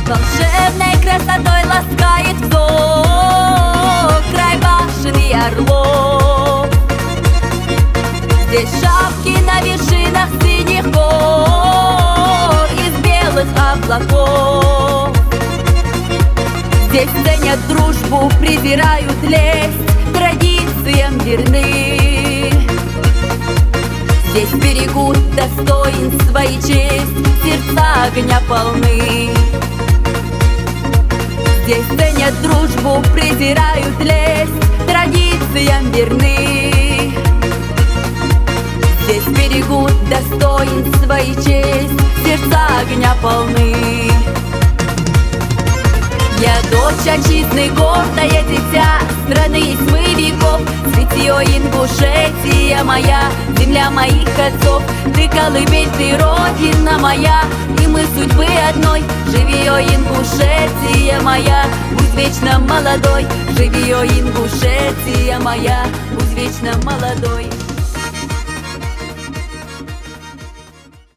Волшебной красотой ласкает взор край башен и орлов. Здесь шапки на вершинах синих гор из белых облаков. Здесь ценят дружбу, презирают лесть, традициям верны. Здесь берегут достоинство и честь, сердца огня полны. Здесь ценят дружбу, презирают лесть, традициям верны. Здесь берегут достоинство и честь, сердца огня полны. Я дочь отчизны, гордое дитя страны тьмы веков. Светье Ингушетия моя, земля моих отцов. Ты колыбель, ты родина моя, и мы судьбы одной. Живи, о Ингушетия моя, будь вечно молодой. Живи, о Ингушетия моя, будь вечно молодой.